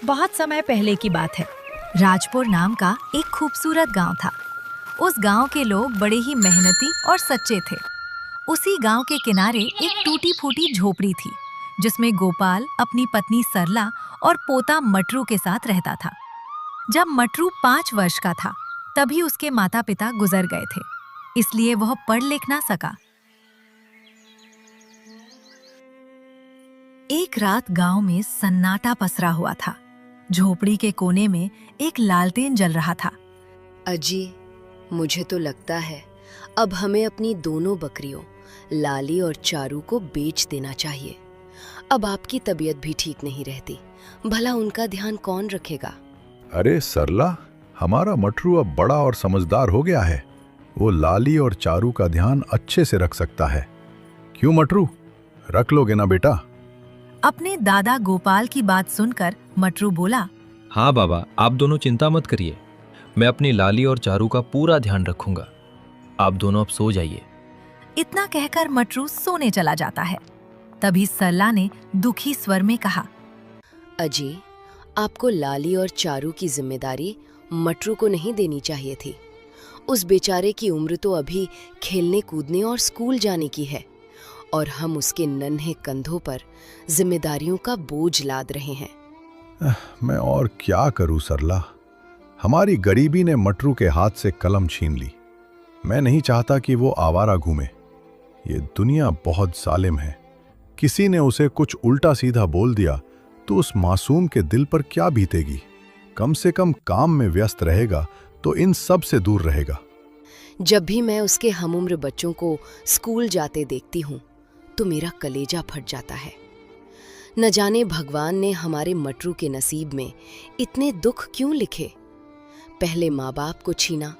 बहुत समय पहले की बात है। राजपुर नाम का एक खूबसूरत गांव था। उस गांव के लोग बड़े ही मेहनती और सच्चे थे। उसी गांव के किनारे एक टूटी फूटी झोपड़ी थी, जिसमें गोपाल अपनी पत्नी सरला और पोता मटरू के साथ रहता था। जब मटरू 5 वर्ष का था, तभी उसके माता पिता गुजर गए थे, इसलिए वह पढ़ लिख ना सका। एक रात गांव में सन्नाटा पसरा हुआ था। झोपड़ी के कोने में एक लालटेन जल रहा था। अजी, मुझे तो लगता है अब हमें अपनी दोनों बकरियों लाली और चारू को बेच देना चाहिए। अब आपकी तबीयत भी ठीक नहीं रहती, भला उनका ध्यान कौन रखेगा? अरे सरला, हमारा मटरू अब बड़ा और समझदार हो गया है। वो लाली और चारू का ध्यान अच्छे से रख सकता है। क्यों मटरू, रख लोगे ना बेटा? अपने दादा गोपाल की बात सुनकर मटरू बोला, हाँ बाबा, आप दोनों चिंता मत करिए। मैं अपनी लाली और चारू का पूरा ध्यान रखूंगा। आप दोनों अब सो जाइए। इतना कहकर मटरू सोने चला जाता है। तभी सरला ने दुखी स्वर में कहा, अजी, आपको लाली और चारू की जिम्मेदारी मटरू को नहीं देनी चाहिए थी। उस बेचारे की उम्र तो अभी खेलने कूदने और स्कूल जाने की है, और हम उसके नन्हे कंधों पर जिम्मेदारियों का बोझ लाद रहे हैं। मैं और क्या करूं सरला, हमारी गरीबी ने मटरू के हाथ से कलम छीन ली। मैं नहीं चाहता कि वो आवारा घूमे। ये दुनिया बहुत जालिम है। किसी ने उसे कुछ उल्टा सीधा बोल दिया तो उस मासूम के दिल पर क्या बीतेगी। कम से कम काम में व्यस्त रहेगा तो इन सब से दूर रहेगा। जब भी मैं उसके हमउम्र बच्चों को स्कूल जाते देखती हूँ तो मेरा कलेजा फट जाता है। न जाने भगवान ने हमारे मटरू के नसीब में इतने दुख क्यों लिखे। पहले माँ बाप को छीना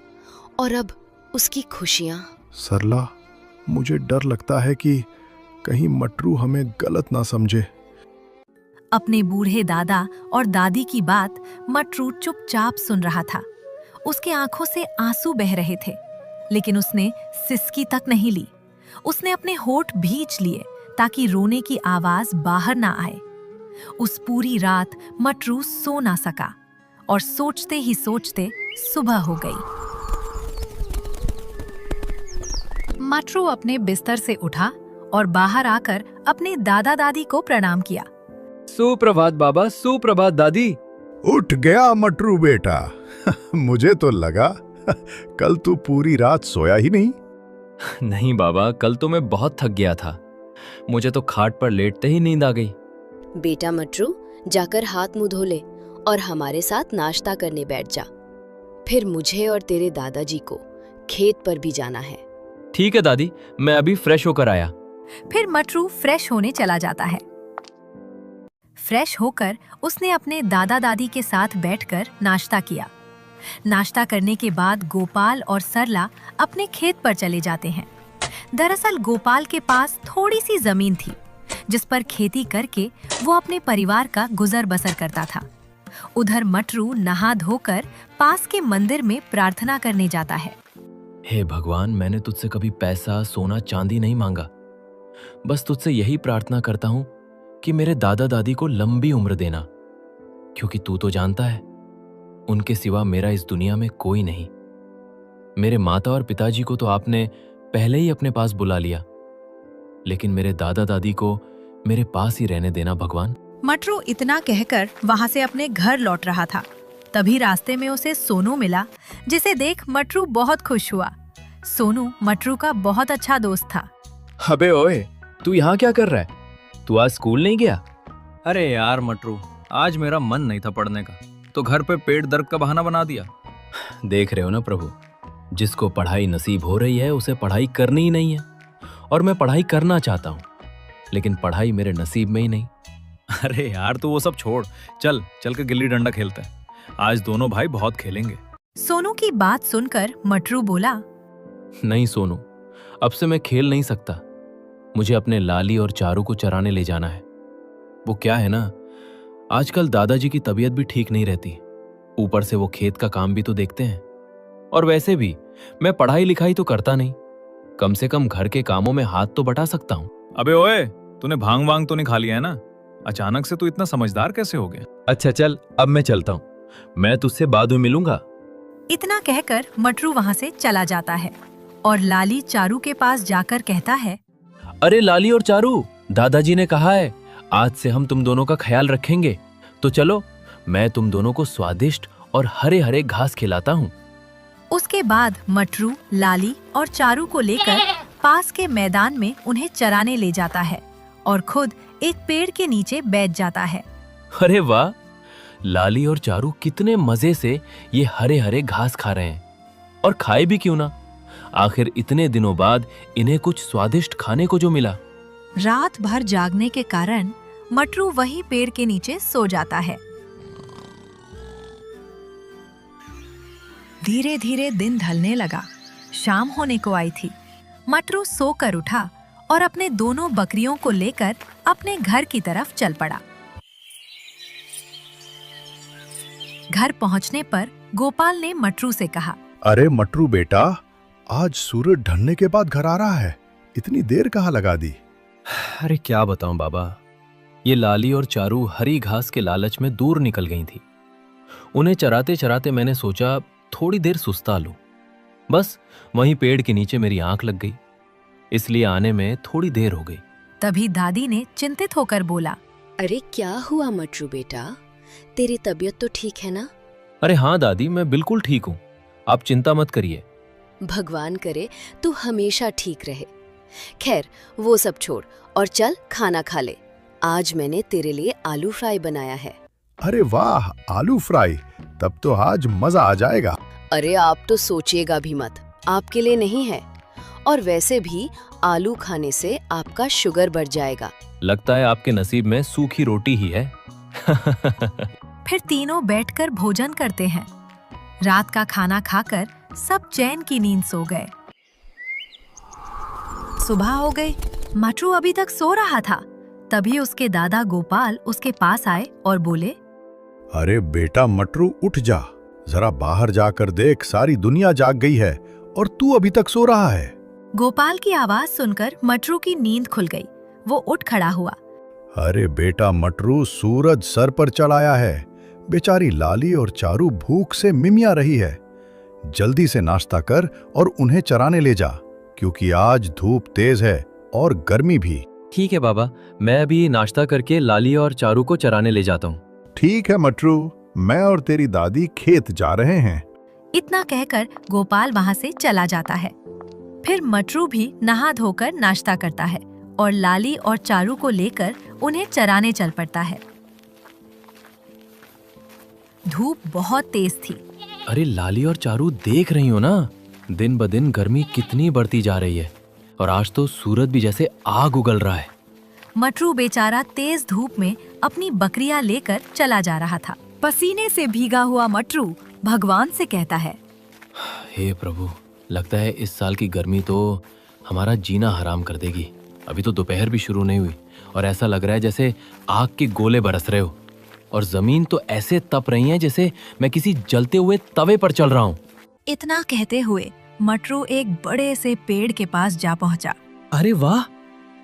और अब उसकी खुशियाँ। सरला, मुझे डर लगता है कि कहीं मटरू हमें गलत ना समझे। अपने बूढ़े दादा और दादी की बात मटरू चुपचाप सुन रहा था। उसके आंखों से आंसू बह रहे थे, लेकिन उसने सिसकी तक नहीं ली। उसने अपने होठ भींच लिए ताकि रोने की आवाज बाहर ना आए। उस पूरी रात मटरू सो ना सका और सोचते ही सोचते सुबह हो गई। मटरू अपने बिस्तर से उठा और बाहर आकर अपने दादा दादी को प्रणाम किया। सुप्रभात बाबा, सुप्रभात दादी। उठ गया मटरू बेटा। मुझे तो लगा कल तू पूरी रात सोया ही नहीं। नहीं बाबा, कल तो मैं बहुत थक गया था। मुझे तो खाट पर लेटते ही नींद आ गई। बेटा मटरू, जाकर हाथ मुंह धो ले और हमारे साथ नाश्ता करने बैठ जा। फिर मुझे और तेरे दादाजी को खेत पर भी जाना है। ठीक है दादी, मैं अभी फ्रेश होकर आया। फिर मटरू फ्रेश होने चला जाता है। फ्रेश होकर उसने अपने दादा दादी के साथ बैठकर नाश्ता किया। नाश्ता करने के बाद गोपाल और सरला अपने खेत पर चले जाते हैं। दरअसल गोपाल के पास थोड़ी सी जमीन थी, जिस पर खेती करके वो अपने परिवार का गुजर बसर करता था। उधर मटरू नहा धोकर पास के मंदिर में प्रार्थना करने जाता है। हे भगवान, मैंने तुझसे कभी पैसा, सोना, चांदी नहीं मांगा। बस तुझसे यही प्रार्थना करता हूँ कि मेरे दादा दादी को लंबी उम्र देना, क्योंकि तू तो जानता है उनके सिवा मेरा इस दुनिया में कोई नहीं। मेरे माता और पिताजी को तो आपने पहले ही अपने पास बुला लिया, लेकिन मेरे दादा दादी को मेरे पास ही रहने देना भगवान। मटरू इतना कहकर वहां से अपने घर लौट रहा था। तभी रास्ते में उसे सोनू मिला, जिसे देख मटरू बहुत खुश हुआ। सोनू मटरू का बहुत अच्छा दोस्त था। अबे ओए, तू यहाँ क्या कर रहा है? तू आज स्कूल नहीं गया? अरे यार मटरू, आज मेरा मन नहीं था पढ़ने का, तो घर पे पेट दर्द का बहाना बना दिया। देख रहे हो ना प्रभु, जिसको पढ़ाई नसीब हो रही है उसे पढ़ाई करनी ही नहीं है। और मैं पढ़ाई करना चाहता हूँ, लेकिन पढ़ाई मेरे नसीब में ही नहीं। अरे यार तू वो सब छोड़, चल चल के गिल्ली डंडा खेलते हैं। आज दोनों भाई बहुत खेलेंगे। सोनू की बात सुनकर मटरू बोला, नहीं सोनू, अब से मैं खेल नहीं सकता। मुझे अपने लाली और चारू को चराने ले जाना है। वो क्या है ना, आजकल दादाजी की तबीयत भी ठीक नहीं रहती, ऊपर से वो खेत का काम भी तो देखते हैं। और वैसे भी मैं पढ़ाई लिखाई तो करता नहीं, कम से कम घर के कामों में हाथ तो बटा सकता हूँ। अबे ओए, तूने भांग वांग तो नहीं खा लिया है ना? अचानक से तू इतना समझदार कैसे हो गया? अच्छा चल, अब मैं चलता हूँ। मैं तुझसे बाद में मिलूंगा। इतना कहकर मटरू वहां से चला जाता है और लाली चारू के पास जाकर कहता है, अरे लाली और चारू, दादाजी ने कहा है आज से हम तुम दोनों का ख्याल रखेंगे। तो चलो, मैं तुम दोनों को स्वादिष्ट और हरे हरे घास खिलाता हूँ। उसके बाद मटरू लाली और चारू को लेकर पास के मैदान में उन्हें चराने ले जाता है और खुद एक पेड़ के नीचे बैठ जाता है। अरे वाह, लाली और चारू कितने मजे से ये हरे हरे घास खा रहे हैं। और खाए भी क्यों ना, आखिर इतने दिनों बाद इन्हें कुछ स्वादिष्ट खाने को जो मिला। रात भर जागने के कारण मटरू वही पेड़ के नीचे सो जाता है। धीरे धीरे दिन ढलने लगा। शाम होने को आई थी। मटरू सोकर उठा और अपने दोनों बकरियों को लेकर अपने घर की तरफ चल पड़ा। घर पहुंचने पर गोपाल ने मटरू से कहा, अरे मटरू बेटा, आज सूरज ढलने के बाद घर आ रहा है, इतनी देर कहाँ लगा दी? अरे क्या बताऊं बाबा, ये लाली और चारू हरी घास के लालच में दूर निकल गई थी। उन्हें चराते चराते मैंने सोचा थोड़ी देर सुस्ता लूं। बस वहीं पेड़ के नीचे मेरी आंख लग गई, इसलिए आने में थोड़ी देर हो गई। तभी दादी ने चिंतित होकर बोला, अरे क्या हुआ मटरू बेटा, तेरी तबीयत तो ठीक है ना? अरे हाँ दादी, मैं बिल्कुल ठीक हूँ, आप चिंता मत करिए। भगवान करे तू हमेशा ठीक रहे। खैर वो सब छोड़ और चल खाना खा ले। आज मैंने तेरे लिए आलू फ्राई बनाया है। अरे वाह, आलू फ्राई, तब तो आज मजा आ जाएगा। अरे आप तो सोचिएगा भी मत, आपके लिए नहीं है। और वैसे भी आलू खाने से आपका शुगर बढ़ जाएगा। लगता है आपके नसीब में सूखी रोटी ही है। फिर तीनों बैठकर भोजन करते हैं। रात का खाना खाकर सब चैन की नींद सो गए। सुबह हो गई। मटरू अभी तक सो रहा था। तभी उसके दादा गोपाल उसके पास आए और बोले, अरे बेटा मटरू, उठ जा, जरा बाहर जाकर देख, सारी दुनिया जाग गई है और तू अभी तक सो रहा है। गोपाल की आवाज सुनकर मटरू की नींद खुल गई। वो उठ खड़ा हुआ। अरे बेटा मटरू, सूरज सर पर चढ़ आया है। बेचारी लाली और चारू भूख से मिमिया रही है। जल्दी से नाश्ता कर और उन्हें चराने ले जा, क्योंकि आज धूप तेज है और गर्मी भी। ठीक है बाबा, मैं अभी नाश्ता करके लाली और चारू को चराने ले जाता हूँ। ठीक है मटरू, मैं और तेरी दादी खेत जा रहे हैं। इतना कहकर गोपाल वहां से चला जाता है। फिर मटरू भी नहा धोकर नाश्ता करता है और लाली और चारू को लेकर उन्हें चराने चल पड़ता है। धूप बहुत तेज थी। अरे लाली और चारू, देख रही हो ना, दिन ब दिन गर्मी कितनी बढ़ती जा रही है और आज तो सूरज भी जैसे आग उगल रहा है। मटरू बेचारा तेज धूप में अपनी बकरियां लेकर चला जा रहा था। पसीने से भीगा हुआ मटरू भगवान से कहता है, हे प्रभु, लगता है इस साल की गर्मी तो हमारा जीना हराम कर देगी। अभी तो दोपहर भी शुरू नहीं हुई और ऐसा लग रहा है जैसे आग के गोले बरस रहे हो और जमीन तो ऐसे तप रही है जैसे मैं किसी जलते हुए तवे पर चल रहा हूँ। इतना कहते हुए मटरू एक बड़े से पेड़ के पास जा पहुंचा। अरे वाह,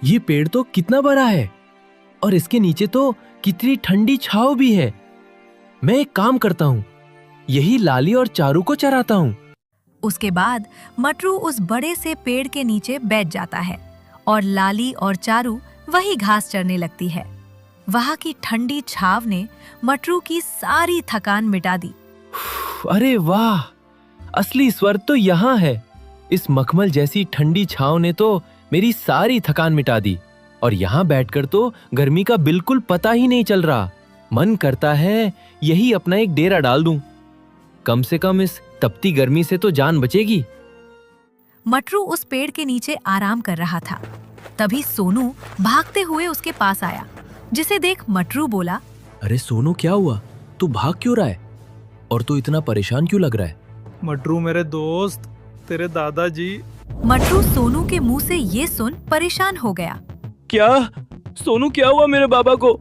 ये पेड़ तो कितना बड़ा है और इसके नीचे तो कितनी ठंडी छांव भी है। मैं एक काम करता हूँ, यही लाली और चारू को चराता हूँ। उसके बाद मटरू उस बड़े से पेड़ के नीचे बैठ जाता है और लाली और चारू वही घास चरने लगती है। वहां की ठंडी छाव ने मटरू की सारी थकान मिटा दी। अरे वाह, असली स्वर्ग तो यहाँ है। इस मखमल जैसी ठंडी छांव ने तो मेरी सारी थकान मिटा दी और यहाँ बैठकर तो गर्मी का बिल्कुल पता ही नहीं चल रहा। मन करता है यही अपना एक डेरा डाल दूं। कम से कम इस तपती गर्मी से तो जान बचेगी। मटरू उस पेड़ के नीचे आराम कर रहा था। तभी सोनू भागते हुए उसके पास आया, जिसे देख मटरू बोला, अरे सोनू, क्या हुआ? तू भाग क्यों रहा है और तू इतना परेशान क्यों लग रहा है? मटरू मेरे दोस्त, तेरे दादाजी। मटरू सोनू के मुंह से ये सुन परेशान हो गया। क्या सोनू, क्या हुआ मेरे बाबा को?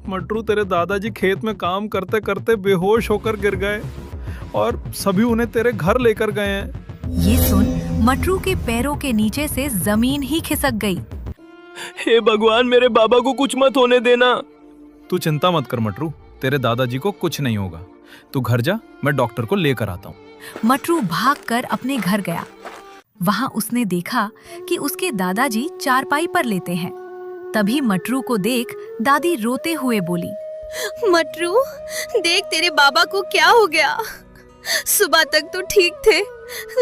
मटरू, तेरे दादाजी खेत में काम करते करते बेहोश होकर गिर गए और सभी उन्हें तेरे घर लेकर गए हैं। ये सुन मटरू के पैरों के नीचे से जमीन ही खिसक गई। हे भगवान, मेरे बाबा को कुछ मत होने देना। तू चिंता मत कर मटरू, तेरे दादाजी को कुछ नहीं होगा। तू घर जा, मैं डॉक्टर को लेकर आता हूँ। मटरू भागकर अपने घर गया। वहां उसने देखा कि उसके दादाजी चारपाई पर लेटे हैं। तभी मटरू को देख दादी रोते हुए बोली, मटरू, देख तेरे बाबा को क्या हो गया। सुबह तक तो ठीक थे,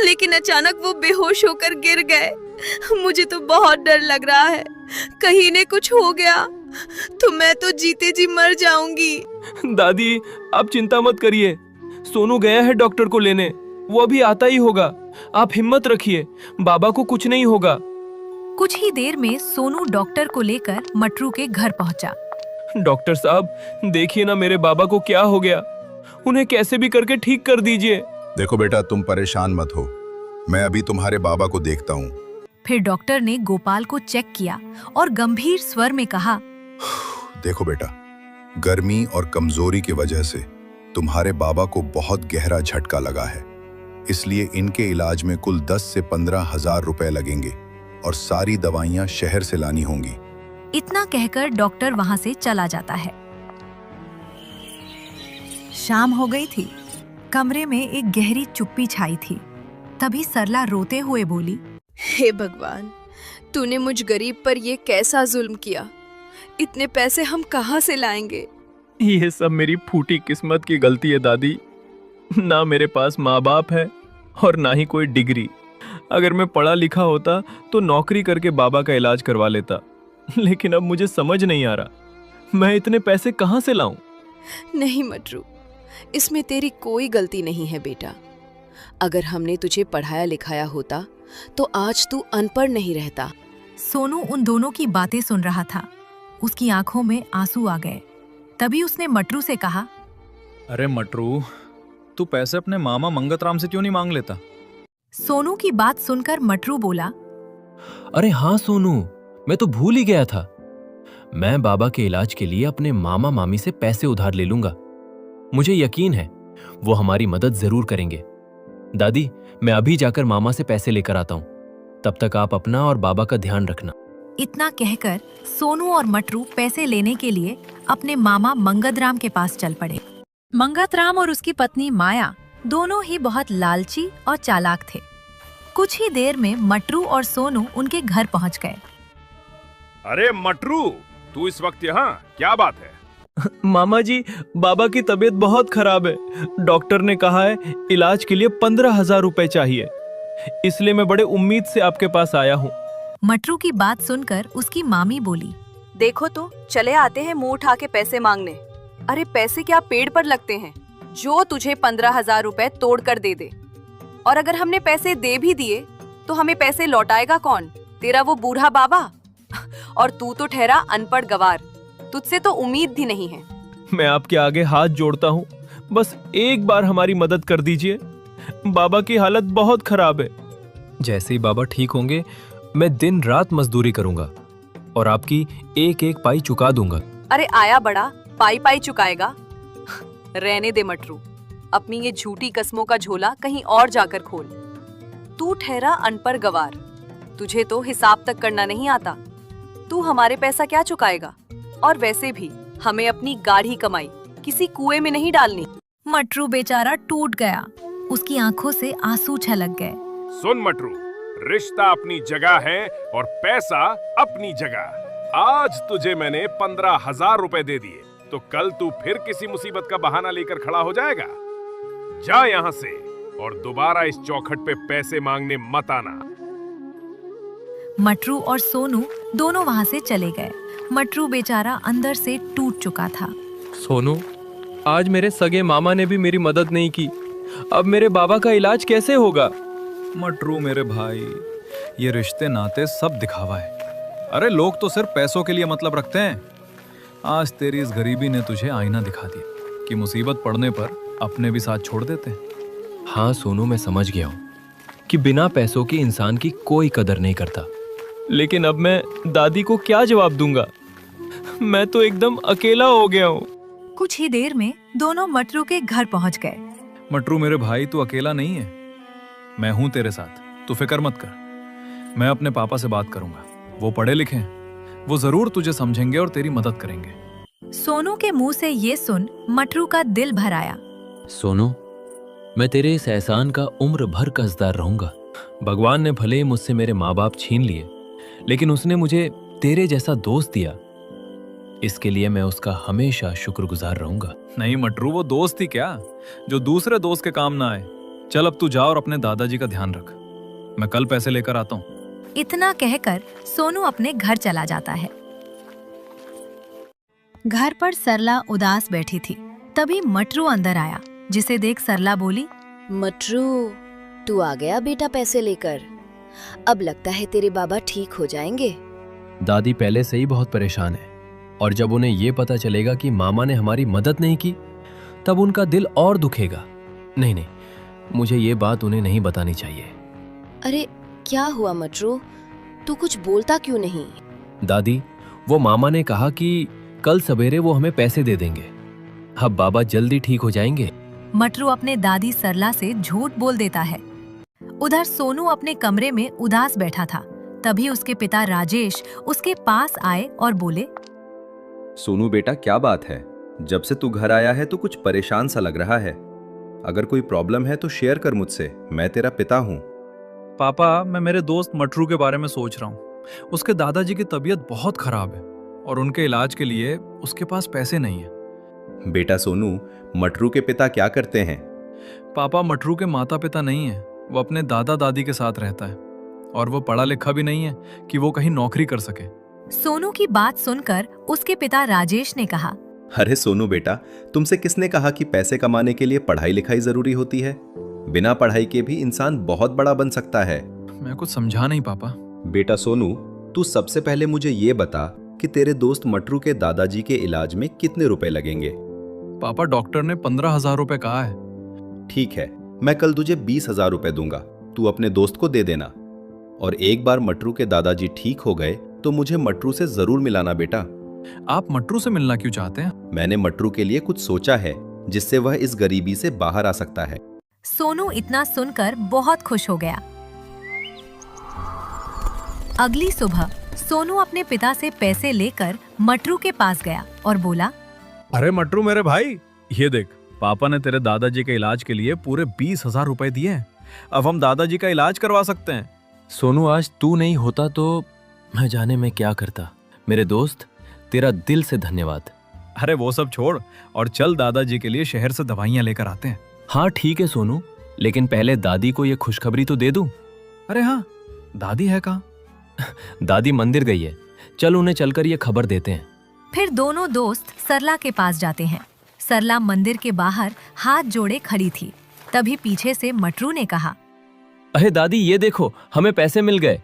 लेकिन अचानक वो बेहोश होकर गिर गए। मुझे तो बहुत डर लग रहा है, कहीं ने कुछ हो गया तो मैं तो जीते जी मर जाऊंगी। दादी, आप चिंता मत करिए, सोनू गया है डॉक्टर को लेने, वो अभी आता ही होगा। आप हिम्मत रखिए, बाबा को कुछ नहीं होगा। कुछ ही देर में सोनू डॉक्टर को लेकर मटरू के घर पहुंचा। डॉक्टर साहब, देखिए ना मेरे बाबा को क्या हो गया, उन्हें कैसे भी करके ठीक कर दीजिए। देखो बेटा, तुम परेशान मत हो, मैं अभी तुम्हारे बाबा को देखता हूँ। फिर डॉक्टर ने गोपाल को चेक किया और गंभीर स्वर में कहा, देखो बेटा, गर्मी और कमजोरी की वजह से तुम्हारे बाबा को बहुत गहरा झटका लगा है, इसलिए इनके इलाज में कुल 10 से 15 हजार रुपए लगेंगे और सारी दवाइयां शहर से लानी होंगी। इतना कहकर डॉक्टर वहां से चला जाता है। शाम हो गई थी। कमरे में एक गहरी चुप्पी छाई थी। तभी सरला रोते हुए बोली, हे भगवान, तूने मुझ गरीब पर ये कैसा जुल्म किया। इतने पैसे हम कहाँ से लाएंगे। ये सब मेरी फूटी किस्मत की गलती है दादी। ना मेरे पास माँ बाप है और ना ही कोई डिग्री। अगर मैं पढ़ा लिखा होता तो नौकरी करके बाबा का इलाज करवा लेता, लेकिन अब मुझे समझ नहीं आ रहा मैं इतने पैसे कहाँ से लाऊं। नहीं मटरू, इसमें तेरी कोई गलती नहीं है बेटा। अगर हमने तुझे पढ़ाया लिखाया होता तो आज तू अनपढ़ नहीं रहता। सोनू उन दोनों की बातें सुन रहा था। उसकी आंखों में आंसू आ गए। तभी उसने मटरू से कहा, अरे मटरू, तू पैसे अपने मामा मंगतराम से क्यों नहीं मांग लेता? सोनू की बात सुनकर मटरू बोला, अरे हाँ सोनू, मैं तो भूल ही गया था। मैं बाबा के इलाज के लिए अपने मामा मामी से पैसे उधार ले लूंगा। मुझे यकीन है वो हमारी मदद जरूर करेंगे। दादी, मैं अभी जाकर मामा से पैसे लेकर आता हूँ। तब तक आप अपना और बाबा का ध्यान रखना। इतना कहकर सोनू और मटरू पैसे लेने के लिए अपने मामा मंगतराम के पास चल पड़े। मंगतराम और उसकी पत्नी माया दोनों ही बहुत लालची और चालाक थे। कुछ ही देर में मटरू और सोनू उनके घर पहुंच गए। अरे मटरू, तू इस वक्त यहाँ, क्या बात है? मामा जी, बाबा की तबीयत बहुत खराब है। डॉक्टर ने कहा है इलाज के लिए 15,000 रुपए चाहिए, इसलिए मैं बड़े उम्मीद से आपके पास आया हूँ। मटरू की बात सुनकर उसकी मामी बोली, देखो तो चले आते हैं मुंह उठा के पैसे मांगने। अरे पैसे क्या पेड़ पर लगते हैं? जो तुझे 15,000 रुपए तोड़ कर दे दे। और अगर हमने पैसे दे भी दिए तो हमें पैसे लौटाएगा कौन? तेरा वो बूढ़ा बाबा? और तू तो ठहरा अनपढ़ गवार, तुझसे तो उम्मीद भी नहीं है। मैं आपके आगे हाथ जोड़ता हूँ, बस एक बार हमारी मदद कर दीजिए। बाबा की हालत बहुत खराब है। जैसे ही बाबा ठीक होंगे मैं दिन रात मजदूरी करूंगा और आपकी एक एक पाई चुका दूंगा। अरे आया बड़ा, पाई पाई चुकाएगा? रहने दे मटरू, अपनी ये झूठी कस्मों का झोला कहीं और जाकर खोल। तू ठहरा अनपढ़ गवार, तुझे तो हिसाब तक करना नहीं आता। तू हमारे पैसा क्या चुकाएगा? और वैसे भी हमें अपनी गाढ़ी कमाई किसी कुएं में नहीं डालनी। मटरू बेचारा टूट गया। उसकी आंखों से आंसू छलक गए। सुन मटरू, रिश्ता अपनी जगह है और पैसा अपनी जगह। आज तुझे मैंने 15,000 रुपए दे दिए तो कल तू फिर किसी मुसीबत का बहाना लेकर खड़ा हो जाएगा। जा यहाँ से और दोबारा इस चौखट पे पैसे मांगने मत आना। मटरू और सोनू दोनों वहां से चले गए। मटरू बेचारा अंदर से टूट चुका था। सोनू, आज मेरे सगे मामा ने भी मेरी मदद नहीं की। अब मेरे बाबा का इलाज कैसे होगा? मटरू मेरे भाई, ये रिश्ते नाते सब दिखावा है। अरे लोग तो सिर्फ पैसों के लिए मतलब रखते हैं। आज तेरी इस गरीबी ने तुझे आईना दिखा दिया कि मुसीबत पड़ने पर अपने भी साथ छोड़ देते हैं। हाँ सोनू, मैं समझ गया हूँ कि बिना पैसों के इंसान की कोई कदर नहीं करता। लेकिन अब मैं दादी को क्या जवाब दूंगा? मैं तो एकदम अकेला हो गया हूँ। कुछ ही देर में दोनों मटरू के घर पहुंच गए। मटरू मेरे भाई, तू अकेला नहीं है, मैं हूं तेरे साथ, तू फिक्र मत कर। मैं अपने पापा से बात करूंगा, वो पढ़े लिखे हैं, वो जरूर तुझे समझेंगे और तेरी मदद करेंगे। सोनू के मुंह से ये सुन मटरू का दिल भर आया। सोनू, मैं तेरे इस एहसान का उम्र भर कर्जदार रहूंगा। भगवान ने भले ही मुझसे मेरे माँ बाप छीन लिए, लेकिन उसने मुझे तेरे जैसा दोस्त दिया। इसके लिए मैं उसका हमेशा शुक्रगुजार रहूंगा। नहीं मटरू, वो दोस्त ही क्या जो दूसरे दोस्त के काम ना आए। चल अब तू जा और अपने दादाजी का ध्यान रख। मैं कल पैसे लेकर आता हूँ। इतना कहकर सोनू अपने घर चला जाता है। घर पर सरला उदास बैठी थी। तभी मटरू अंदर आया, जिसे देख सरला बोली, मटरू, तू आ गया बेटा पैसे लेकर। अब लगता है तेरे बाबा ठीक हो जाएंगे। दादी पहले से ही बहुत परेशान है, और जब उन्हें ये पता चलेगा कि मामा ने हमारी मदद नहीं की, तब उनका दिल और दुखेगा। नहीं नहीं, मुझे ये बात उन्हें नहीं बतानी चाहिए। अरे क्या हुआ मटरू, तू कुछ बोलता क्यों नहीं? दादी, वो मामा ने कहा कि कल सवेरे वो हमें पैसे दे देंगे। अब बाबा जल्दी ठीक हो जाएंगे। मटरू अपने दादी सरला से झूठ बोल देता है। उधर सोनू अपने कमरे में उदास बैठा था। तभी उसके पिता राजेश उसके पास आए और बोले, सोनू बेटा, क्या बात है? जब से तू घर आया है तो कुछ परेशान सा लग रहा है। अगर कोई प्रॉब्लम है तो शेयर कर मुझसे, मैं तेरा पिता हूँ। पापा, मैं मेरे दोस्त मटरू के बारे में सोच रहा हूँ। उसके दादाजी की तबीयत बहुत खराब है और उनके इलाज के लिए उसके पास पैसे नहीं है। बेटा सोनू, मटरू के पिता क्या करते हैं? पापा, मटरू के माता पिता नहीं है। वो अपने दादा दादी के साथ रहता है और वो पढ़ा लिखा भी नहीं है कि वो कहीं नौकरी कर सके। सोनू की बात सुनकर उसके पिता राजेश ने कहा, अरे सोनू बेटा, तुमसे किसने कहा कि पैसे कमाने के लिए पढ़ाई लिखाई जरूरी होती है? बिना पढ़ाई के भी इंसान बहुत बड़ा बन सकता है। मैं कुछ समझा नहीं पापा। बेटा सोनू, तू सबसे पहले मुझे ये बता कि तेरे दोस्त मटरू के दादाजी के इलाज में कितने रुपए लगेंगे? पापा, डॉक्टर ने 15,000 रुपए कहा है। ठीक है, मैं कल तुझे 20,000 रुपए दूंगा। तू अपने दोस्त को दे देना। और एक बार मटरू के दादाजी ठीक हो गए तो मुझे मटरू से जरूर मिलाना बेटा। आप मटरू से मिलना क्यों चाहते हैं? मैंने मटरू के लिए कुछ सोचा है जिससे वह इस गरीबी से बाहर आ सकता है। सोनू इतना सुनकर बहुत खुश हो गया। अगली सुबह सोनू अपने पिता से पैसे लेकर मटरू के पास गया और बोला, अरे मटरू मेरे भाई, ये देख, पापा ने तेरे दादाजी के इलाज के लिए पूरे 20,000 रुपए दिए हैं। अब हम दादाजी का इलाज करवा सकते हैं। सोनू, आज तू नहीं होता तो मैं जाने में क्या करता। मेरे दोस्त, तेरा दिल से धन्यवाद। अरे वो सब छोड़ और चल दादाजी के लिए शहर से दवाइयाँ लेकर आते हैं। हाँ ठीक है सोनू, लेकिन पहले दादी को ये खुशखबरी तो दे दूं। अरे हाँ, दादी है कहाँ? दादी मंदिर गई है, चल उन्हें चलकर ये खबर देते हैं। फिर दोनों दोस्त सरला के पास जाते हैं। सरला मंदिर के बाहर हाथ जोड़े खड़ी थी। तभी पीछे से मटरू ने कहा, अरे दादी, ये देखो, हमें पैसे मिल गए।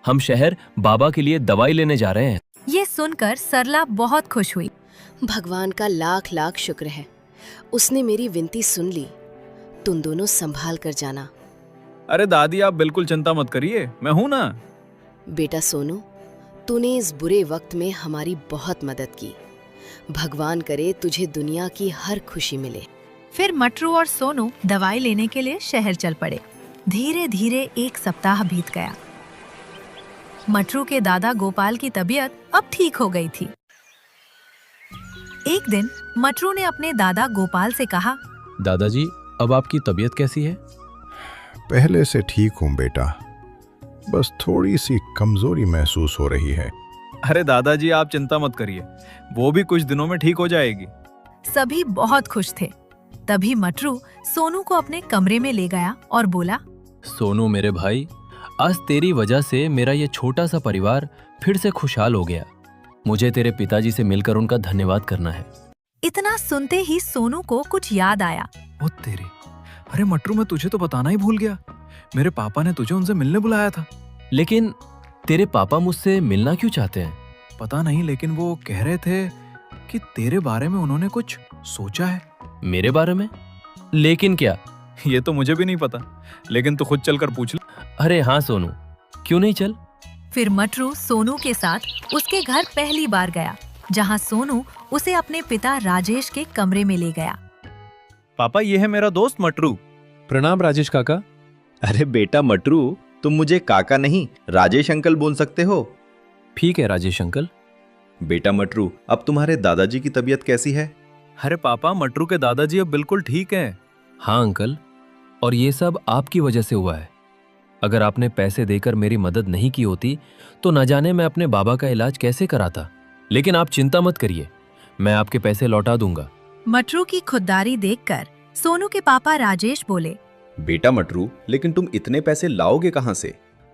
हम शहर बाबा के लिए दवाई लेने जा रहे हैं। ये सुनकर सरला बहुत खुश हुई। भगवान का लाख लाख शुक्र है, उसने मेरी विनती सुन ली। तुम दोनों संभाल कर जाना। अरे दादी, आप बिल्कुल चिंता मत करिए, मैं हूं ना। बेटा सोनू, तूने इस बुरे वक्त में हमारी बहुत मदद की। भगवान करे तुझे दुनिया की हर खुशी मिले। फिर मटरू और सोनू दवाई लेने के लिए शहर चल पड़े। धीरे धीरे एक सप्ताह बीत गया। मटरू के दादा गोपाल की तबीयत अब ठीक हो गई थी। एक दिन मटरू ने अपने दादा गोपाल से कहा, दादाजी, अब आपकी तबीयत कैसी है? पहले से ठीक हूँ बेटा, बस थोड़ी सी कमजोरी महसूस हो रही है। अरे दादाजी, आप चिंता मत करिए, वो भी कुछ दिनों में ठीक हो जाएगी। सभी बहुत खुश थे। तभी मटरू सोनू को अपने कमरे में ले गया और बोला, सोनू मेरे भाई, आज तेरी वजह से मेरा ये छोटा सा परिवार फिर से खुशहाल हो गया। मुझे तेरे पिताजी से मिलकर उनका धन्यवाद करना है। इतना सुनते ही सोनू को कुछ याद आया। ओ तेरी, अरे मटरू, मैं तुझे तो बताना ही भूल गया। मेरे पापा ने तुझे उनसे मिलने बुलाया था। लेकिन तेरे पापा मुझसे मिलना क्यों चाहते हैं? पता नहीं, लेकिन वो कह रहे थे कि तेरे बारे में उन्होंने कुछ सोचा है। मेरे बारे में? लेकिन क्या? ये तो मुझे भी नहीं पता, लेकिन तू खुद चलकर पूछ ले। अरे हाँ सोनू, क्यों नहीं, चल। फिर मटरू सोनू के साथ उसके घर पहली बार गया, जहां सोनू उसे अपने पिता राजेश के कमरे में ले गया। पापा, ये है मेरा दोस्त मटरू। प्रणाम राजेश काका। अरे बेटा मटरू, तुम मुझे काका नहीं, राजेश अंकल बोल सकते हो। ठीक है राजेश अंकल। बेटा मटरू, अब तुम्हारे दादाजी की तबीयत कैसी है? अरे पापा, मटरू के दादाजी अब बिल्कुल ठीक हैं। हाँ अंकल, और ये सब आपकी वजह से हुआ है। अगर आपने पैसे देकर मेरी मदद नहीं की होती तो न जाने मैं अपने बाबा का इलाज कैसे कराता। लेकिन आप चिंता मत करिए, मैं आपके पैसे लौटा दूंगा। मटरू की खुददारी देखकर सोनू के पापा राजेश बोले, बेटा मटरू, लेकिन तुम इतने पैसे लाओगे कहाँ से?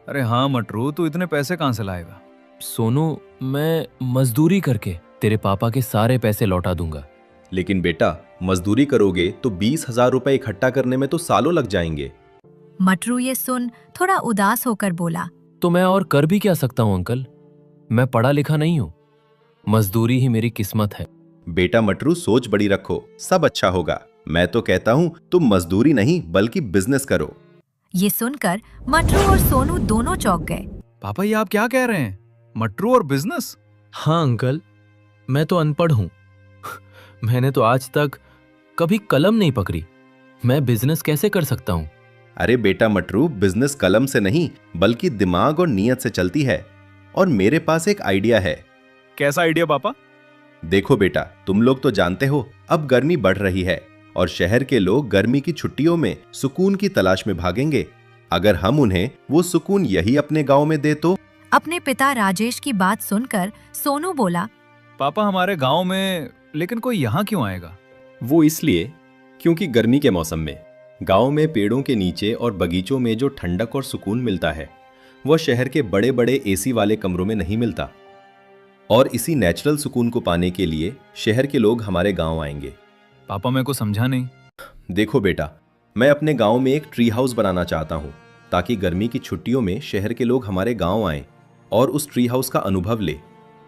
अरे हाँ मटरू, तू इतने पैसे कहाँ से लाएगा? सोनू, मैं मजदूरी करके तेरे पापा के सारे पैसे लौटा दूंगा। लेकिन बेटा, मजदूरी करोगे तो 20,000 रुपए इकट्ठा करने में तो सालों लग जाएंगे। मटरू ये सुन थोड़ा उदास होकर बोला, तो मैं और कर भी क्या सकता हूँ अंकल, मैं पढ़ा लिखा नहीं हूँ, मजदूरी ही मेरी किस्मत है। बेटा मटरू, सोच बड़ी रखो, सब अच्छा होगा। मैं तो कहता हूँ तुम मजदूरी नहीं बल्कि बिजनेस करो। ये सुनकर मटरू और सोनू दोनों चौंक गए। पापा, ये आप क्या कह रहे हैं? मटरू और बिजनेस? हाँ अंकल, मैं तो अनपढ़ हूँ मैंने तो आज तक कभी कलम नहीं पकड़ी, मैं बिजनेस कैसे कर सकता हूँ? अरे बेटा मटरू, बिजनेस कलम से नहीं बल्कि दिमाग और नीयत से चलती है। और मेरे पास एक आइडिया है। कैसा आइडिया पापा? देखो बेटा, तुम लोग तो जानते हो अब गर्मी बढ़ रही है और शहर के लोग गर्मी की छुट्टियों में सुकून की तलाश में भागेंगे। अगर हम उन्हें वो सुकून यही अपने गांव में दे तो? अपने पिता राजेश की बात सुनकर सोनू बोला, पापा, हमारे गांव में, लेकिन कोई यहाँ क्यों आएगा? वो इसलिए क्योंकि गर्मी के मौसम में गांव में पेड़ों के नीचे और बगीचों में जो ठंडक और सुकून मिलता है वह शहर के बड़े बड़े एसी वाले कमरों में नहीं मिलता। और इसी नेचुरल सुकून को पाने के लिए शहर के लोग हमारे गांव आएंगे। पापा, मेरे को समझा नहीं। देखो बेटा, मैं अपने गांव में एक ट्री हाउस बनाना चाहता हूं ताकि गर्मी की छुट्टियों में शहर के लोग हमारे गांव आएं और उस ट्री हाउस का अनुभव ले।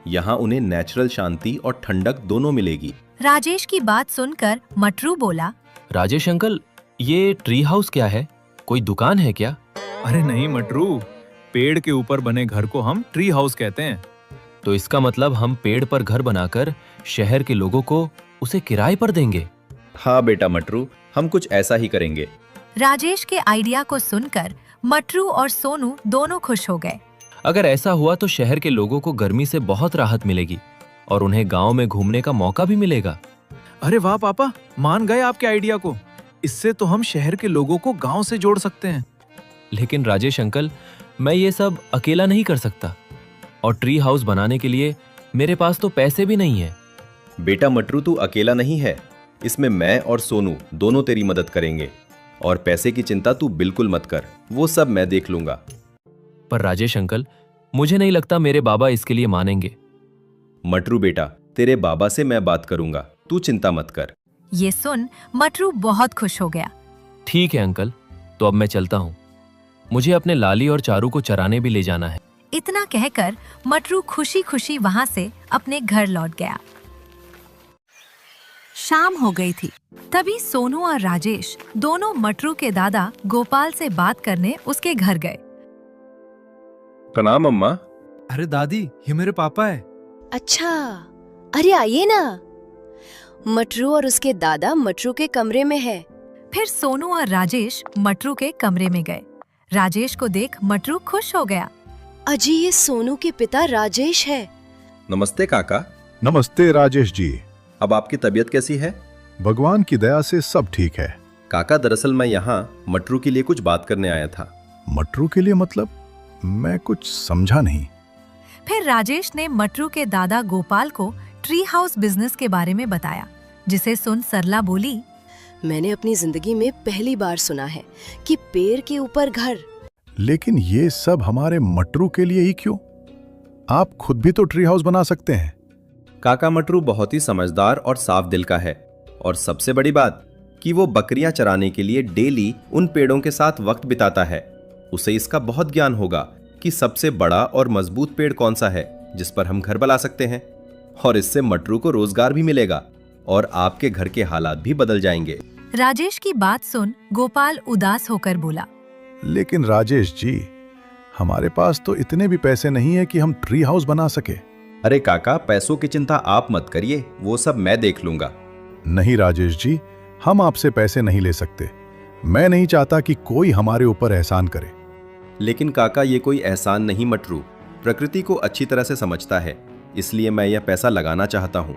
यहाँ उन्हें नेचुरल शांति और ठंडक दोनों मिलेगी। राजेश की बात सुनकर मटरू बोला, राजेश अंकल, ये ट्री हाउस क्या है, कोई दुकान है क्या? अरे नहीं मटरू, पेड़ के ऊपर बने घर को हम ट्री हाउस कहते हैं। तो इसका मतलब हम पेड़ पर घर बनाकर शहर के लोगों को उसे किराए पर देंगे। हाँ बेटा मटरू, हम कुछ ऐसा ही करेंगे। राजेश के आइडिया को सुनकर मटरू और सोनू दोनों खुश हो गए। अगर ऐसा हुआ तो शहर के लोगों को गर्मी से बहुत राहत मिलेगी और उन्हें गांव में घूमने का मौका भी मिलेगा। अरे वाह पापा, मान गए आपके आइडिया को। इससे तो हम शहर के लोगों को गांव से जोड़ सकते हैं। लेकिन राजेश अंकल, मैं ये सब अकेला नहीं कर सकता और ट्री हाउस बनाने के लिए मेरे पास तो पैसे भी नहीं है। बेटा मटरू, तू अकेला नहीं है, इसमें मैं और सोनू दोनों तेरी मदद करेंगे। और पैसे की चिंता तू बिल्कुल मत कर, वो सब मैं देख लूंगा। पर राजेश अंकल, मुझे नहीं लगता मेरे बाबा इसके लिए मानेंगे। मटरू बेटा, तेरे बाबा से मैं बात करूंगा, तू चिंता मत कर। ये सुन मटरू बहुत खुश हो गया। ठीक है अंकल, तो अब मैं चलता हूँ, मुझे अपने लाली और चारू को चराने भी ले जाना है। इतना कहकर मटरू खुशी खुशी वहां से अपने घर लौट गया। शाम हो गई थी। तभी सोनू और राजेश दोनों मटरू के दादा गोपाल से बात करने उसके घर गए। प्रणाम अम्मा। अरे दादी, ये मेरे पापा है। अच्छा, अरे आइए ना। मटरू और उसके दादा मटरू के कमरे में है। फिर सोनू और राजेश मटरू के कमरे में गए। राजेश को देख मटरू खुश हो गया। अजी, ये सोनू के पिता राजेश है। नमस्ते काका। नमस्ते राजेश जी। अब आपकी तबीयत कैसी है? भगवान की दया से सब ठीक है। काका, दरअसल मैं यहाँ मटरू के लिए कुछ बात करने आया था। मटरू के लिए मतलब? मैं कुछ समझा नहीं। फिर राजेश ने मटरू के दादा गोपाल को ट्री हाउस बिजनेस के बारे में बताया, जिसे सुन सरला बोली, मैंने अपनी जिंदगी में पहली बार सुना है कि पेड़ के ऊपर घर। लेकिन ये सब हमारे मटरू के लिए ही क्यों? आप खुद भी तो ट्री हाउस बना सकते हैं। काका, मटरू बहुत ही समझदार और साफ दिल का है। और सबसे बड़ी बात कि वो बकरियां चराने के लिए डेली उन पेड़ों के साथ वक्त बिताता है। उसे इसका बहुत ज्ञान होगा कि सबसे बड़ा और मजबूत पेड़ कौन सा है जिस पर हम घर बना सकते हैं। और इससे मटरू को रोजगार भी मिलेगा और आपके घर के हालात भी बदल जाएंगे। राजेश की बात सुन गोपाल उदास होकर बोला, लेकिन राजेश जी, हमारे पास तो इतने भी पैसे नहीं है कि हम ट्री हाउस बना सके। अरे काका, पैसों की चिंता आप मत करिए, वो सब मैं देख लूंगा। नहीं राजेश जी, हम आपसे पैसे नहीं ले सकते। मैं नहीं चाहता कि कोई हमारे ऊपर एहसान करे। लेकिन काका, ये कोई एहसान नहीं मटरू प्रकृति को अच्छी तरह से समझता है, इसलिए मैं यह पैसा लगाना चाहता हूँ।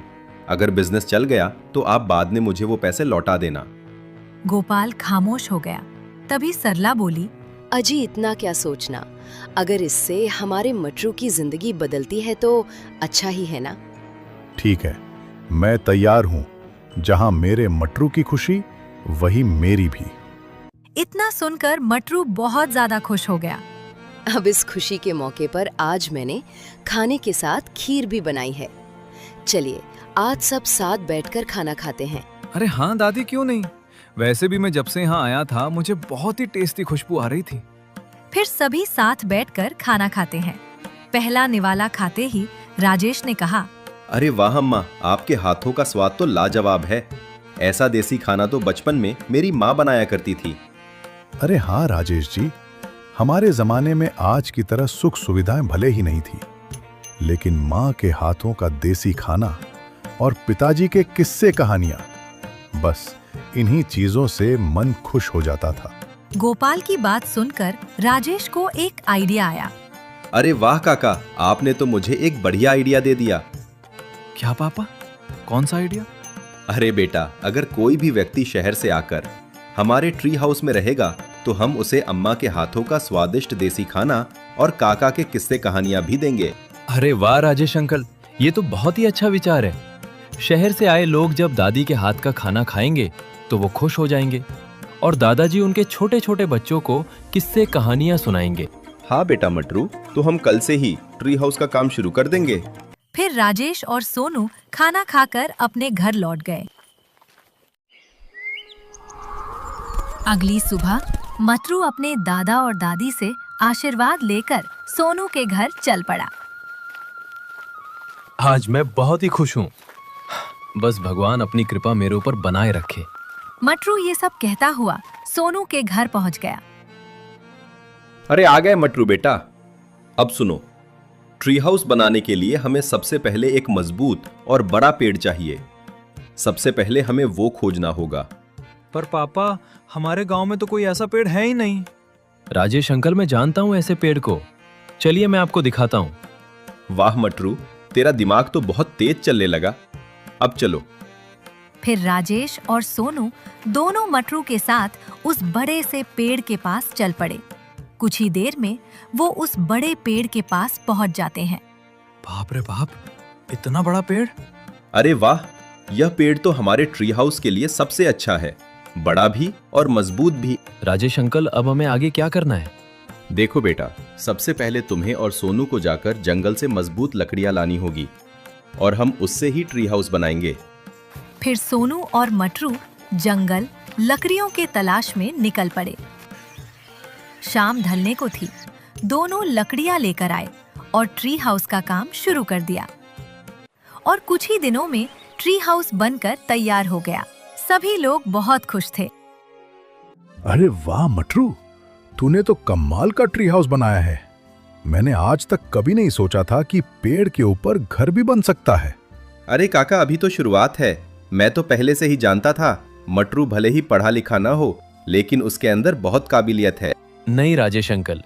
अगर बिजनेस चल गया तो आप बाद में मुझे वो पैसे लौटा देना। गोपाल खामोश हो गया। तभी सरला बोली, अजी इतना क्या सोचना, अगर इससे हमारे मटरू की जिंदगी बदलती है तो अच्छा ही है ना। ठीक है, मैं तैयार हूं। जहां मेरे मटरू की खुशी, वही मेरी भी। इतना सुनकर मटरू बहुत ज्यादा खुश हो गया। अब इस खुशी के मौके पर आज मैंने खाने के साथ खीर भी बनाई है। चलिए आज सब साथ बैठकर खाना खाते हैं। अरे हाँ दादी, क्यों नहीं। वैसे भी मैं जब से यहाँ आया था मुझे बहुत ही टेस्टी खुशबू आ रही थी। फिर सभी साथ बैठकर खाना खाते हैं। पहला निवाला खाते ही राजेश ने कहा, अरे वाह अम्मा, आपके हाथों का स्वाद तो लाजवाब है। ऐसा देसी खाना तो बचपन में मेरी माँ बनाया करती थी। अरे हाँ राजेश जी, हमारे जमाने में आज की तरह सुख सुविधाएं भले ही नहीं थी, लेकिन माँ के हाथों का देसी खाना और पिताजी के किस्से कहानियां, बस इन्हीं चीजों से मन खुश हो जाता था। गोपाल की बात सुनकर राजेश को एक आइडिया आया। अरे वाह काका, आपने तो मुझे एक बढ़िया आइडिया दे दिया। क्या पापा, कौन सा आइडिया? अरे बेटा, अगर कोई भी व्यक्ति शहर से आकर हमारे ट्री हाउस में रहेगा तो हम उसे अम्मा के हाथों का स्वादिष्ट देसी खाना और काका के किस्से कहानियां भी देंगे। अरे वाह राजेश अंकल, ये तो बहुत ही अच्छा विचार है। शहर से आए लोग जब दादी के हाथ का खाना खाएंगे तो वो खुश हो जाएंगे और दादाजी उनके छोटे छोटे बच्चों को किस्से कहानियां सुनाएंगे। हाँ बेटा मटरू, तो हम कल से ही ट्री हाउस का काम शुरू कर देंगे। फिर राजेश और सोनू खाना खाकर अपने घर लौट गए। अगली सुबह मटरू अपने दादा और दादी से आशीर्वाद लेकर सोनू के घर चल पड़ा। आज मैं बहुत ही खुश हूँ। बस भगवान अपनी कृपा मेरे ऊपर बनाए रखे। मटरू ये सब कहता हुआ सोनू के घर पहुंच गया। अरे आ गए मटरू बेटा। अब सुनो, ट्री हाउस बनाने के लिए हमें सबसे पहले एक मजबूत और बड़ा पेड़ चाहिए। सबसे पहले हमें वो खोजना होगा। पर पापा, हमारे गांव में तो कोई ऐसा पेड़ है ही नहीं। राजेश अंकल, मैं जानता हूँ ऐसे पेड़ को। चलिए मैं आपको दिखाता हूँ। वाह मटरू, तेरा दिमाग तो बहुत तेज चलने लगा। अब चलो। फिर राजेश और सोनू दोनों मटरू के साथ उस बड़े से पेड़ के पास चल पड़े। कुछ ही देर में वो उस बड़े पेड़ के पास पहुंच जाते हैं। बाप रे बाप, इतना बड़ा पेड़! अरे वाह, यह पेड़ तो हमारे ट्री हाउस के लिए सबसे अच्छा है, बड़ा भी और मजबूत भी। राजेश अंकल, अब हमें आगे क्या करना है? देखो बेटा, सबसे पहले तुम्हें और सोनू को जाकर जंगल से मजबूत लकड़ियां लानी होगी और हम उससे ही ट्री हाउस बनाएंगे। फिर सोनू और मटरू जंगल लकड़ियों के तलाश में निकल पड़े। शाम ढलने को थी। दोनों लकड़ियां लेकर आए और ट्री हाउस का काम शुरू कर दिया। और कुछ ही दिनों में ट्री हाउस बनकर तैयार हो गया। सभी लोग बहुत खुश थे। अरे वाह मटरू, तूने तो कमाल का ट्री हाउस बनाया है। मैंने आज तक कभी नहीं सोचा था कि पेड़ के ऊपर घर भी बन सकता है। अरे काका, अभी तो शुरुआत है। मैं तो पहले से ही जानता था मटरू भले ही पढ़ा लिखा ना हो, लेकिन उसके अंदर बहुत काबिलियत है। नहीं राजेश अंकल,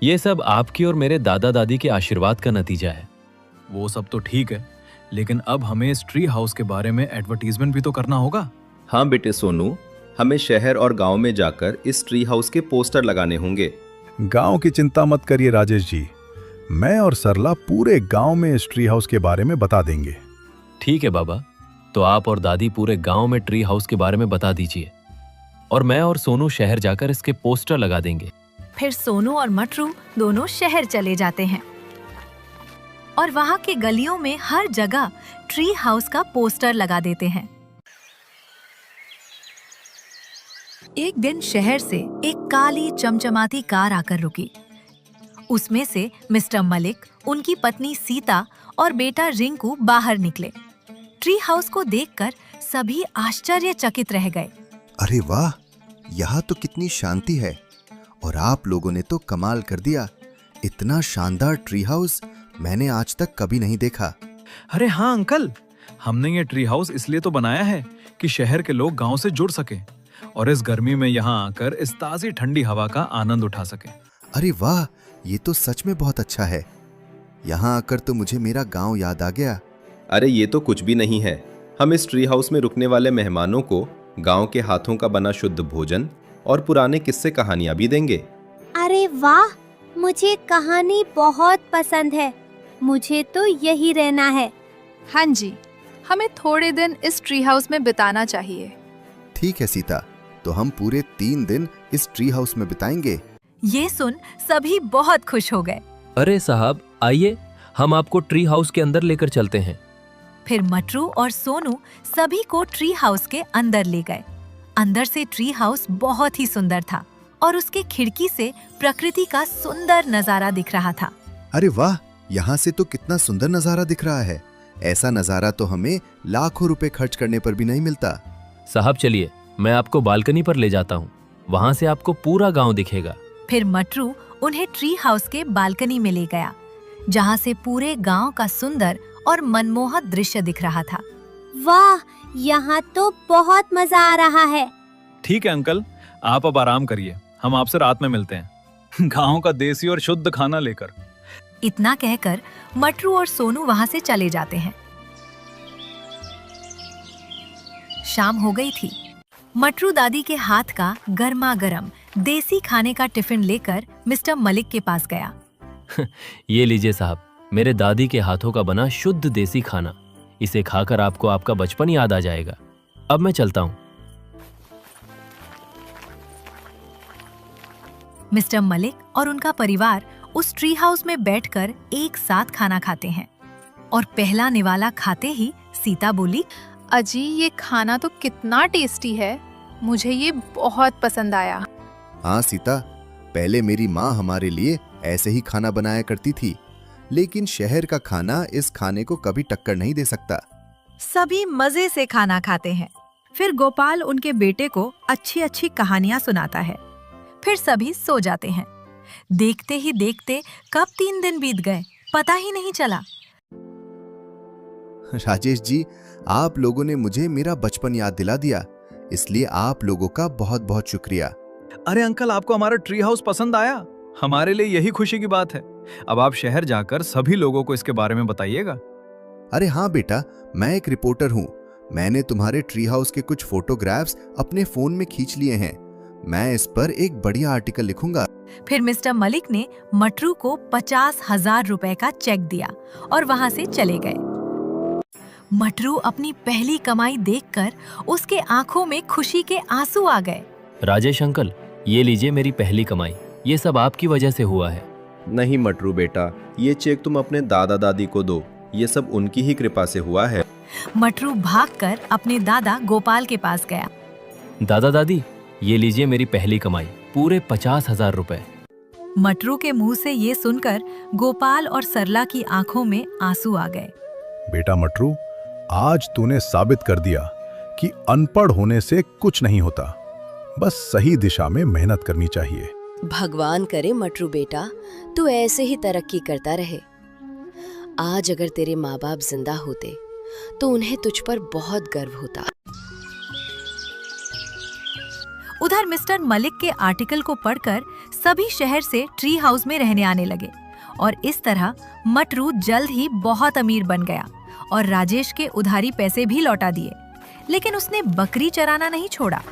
ये सब आपकी और मेरे दादा दादी के आशीर्वाद का नतीजा है। वो सब तो ठीक है, लेकिन अब हमें इस ट्री हाउस के बारे में एडवर्टीजमेंट भी तो करना होगा। हाँ बेटे सोनू, हमें शहर और गांव में जाकर इस ट्री हाउस के पोस्टर लगाने होंगे। गांव की चिंता मत करिए राजेश जी, मैं और सरला पूरे गांव में इस ट्री हाउस के बारे में बता देंगे। ठीक है बाबा, तो आप और दादी पूरे गांव में ट्री हाउस के बारे में बता दीजिए और मैं और सोनू शहर जाकर इसके पोस्टर लगा देंगे। फिर सोनू और मटरू दोनों शहर चले जाते हैं और वहां के गलियों में हर जगह ट्री हाउस का पोस्टर लगा देते हैं। एक दिन शहर से एक काली चमचमाती कार आकर रुकी। उसमें से मिस्टर मलिक, उनकी पत्नी सीता और बेटा रिंकू बाहर निकले। ट्री हाउस को देखकर सभी आश्चर्यचकित रह गए। अरे वाह, यहाँ तो कितनी शांति है और आप लोगों ने तो कमाल कर दिया। इतना शानदार ट्री हाउस मैंने आज तक कभी नहीं देखा। अरे हाँ अंकल, हमने ये ट्री हाउस इसलिए तो बनाया है कि शहर के लोग गांव से जुड़ सके और इस गर्मी में यहाँ आकर इस ताजी ठंडी हवा का आनंद उठा सके। अरे वाह, ये तो सच में बहुत अच्छा है। यहाँ आकर तो मुझे मेरा गांव याद आ गया। अरे ये तो कुछ भी नहीं है। हम इस ट्री हाउस में रुकने वाले मेहमानों को गांव के हाथों का बना शुद्ध भोजन और पुराने किस्से कहानियां भी देंगे। अरे वाह, मुझे कहानी बहुत पसंद है। मुझे तो यही रहना है। हाँ जी, हमें थोड़े दिन इस ट्री हाउस में बिताना चाहिए। ठीक है सीता, तो हम पूरे 3 दिन इस ट्री हाउस में बिताएंगे। ये सुन सभी बहुत खुश हो गए। अरे साहब आइए, हम आपको ट्री हाउस के अंदर लेकर चलते हैं। फिर मटरू और सोनू सभी को ट्री हाउस के अंदर ले गए। अंदर से ट्री हाउस बहुत ही सुंदर था और उसके खिड़की से प्रकृति का सुंदर नजारा दिख रहा था। अरे वाह, यहाँ से तो कितना सुंदर नजारा दिख रहा है। ऐसा नजारा तो हमें लाखों रुपए खर्च करने पर भी नहीं मिलता। साहब चलिए, मैं आपको बालकनी पर ले जाता हूँ। वहाँ से आपको पूरा गांव दिखेगा। फिर मटरू उन्हें ट्री हाउस के बालकनी में ले गया, जहाँ से पूरे गांव का सुंदर और मनमोहक दृश्य दिख रहा था। वाह, यहाँ तो बहुत मजा आ रहा है। ठीक है अंकल, आप अब आराम करिए, हम आपसे रात में मिलते हैं गांव का देसी और शुद्ध खाना लेकर। इतना कहकर मटरू और सोनू वहां से चले जाते हैं। शाम हो गई थी। मटरू दादी के हाथ का गर्मा गर्म देसी खाने का टिफिन लेकर मिस्टर मलिक के पास गया। ये लीजिए साहब, मेरे दादी के हाथों का बना शुद्ध देसी खाना। इसे खाकर आपको आपका बचपन याद आ जाएगा। अब मैं चलता हूँ। मिस्टर मलिक और उनका परिवार उस ट्री हाउस में बैठकर एक साथ खाना खाते हैं और पहला निवाला खाते ही सीता बोली, अजी ये खाना तो कितना टेस्टी है, मुझे ये बहुत पसंद आया। हाँ सीता, पहले मेरी माँ हमारे लिए ऐसे ही खाना बनाया करती थी, लेकिन शहर का खाना इस खाने को कभी टक्कर नहीं दे सकता। सभी मजे से खाना खाते हैं। फिर गोपाल उनके बेटे को अच्छी अच्छी कहानियां सुनाता है। फिर सभी सो जाते हैं। देखते ही देखते कब 3 दिन बीत गए पता ही नहीं चला। राजेश जी, आप लोगों ने मुझे मेरा बचपन याद दिला दिया, इसलिए आप लोगों का बहुत बहुत शुक्रिया। अरे अंकल, आपको हमारा ट्री हाउस पसंद आया? हमारे लिए यही खुशी की बात है। अब आप शहर जाकर सभी लोगों को इसके बारे में बताइएगा। अरे हाँ बेटा, मैं एक रिपोर्टर हूँ। मैंने तुम्हारे ट्री हाउस के कुछ फोटोग्राफ्स अपने फोन में खींच लिए हैं। मैं इस पर एक बढ़िया आर्टिकल लिखूंगा। फिर मिस्टर मलिक ने मटरू को 50,000 रुपए का चेक दिया और वहां से चले गए। मटरू अपनी पहली कमाई देखकर उसके आंखों में खुशी के आंसू आ गए। राजेश अंकल, ये लीजिए मेरी पहली कमाई। ये सब आपकी वजह से हुआ है। नहीं मटरू बेटा, ये चेक तुम अपने दादा दादी को दो। ये सब उनकी ही कृपा से हुआ है। मटरू भागकर अपने दादा गोपाल के पास गया। दादा दादी, ये लीजिए मेरी पहली कमाई, पूरे 50,000 रुपए। मटरू के मुंह से ये सुनकर गोपाल और सरला की आंखों में आंसू आ गए। बेटा मटरू, आज तूने साबित कर दिया कि अनपढ़ होने से कुछ नहीं होता, बस सही दिशा में मेहनत करनी चाहिए। भगवान करे मटरू बेटा, तू ऐसे ही तरक्की करता रहे। आज अगर तेरे माँ बाप जिंदा होते तो उन्हें तुझ पर बहुत गर्व होता। उधर मिस्टर मलिक के आर्टिकल को पढ़कर सभी शहर से ट्री हाउस में रहने आने लगे और इस तरह मटरू जल्द ही बहुत अमीर बन गया और राजेश के उधारी पैसे भी लौटा दिए। लेकिन उसने बकरी चराना नहीं छोड़ा।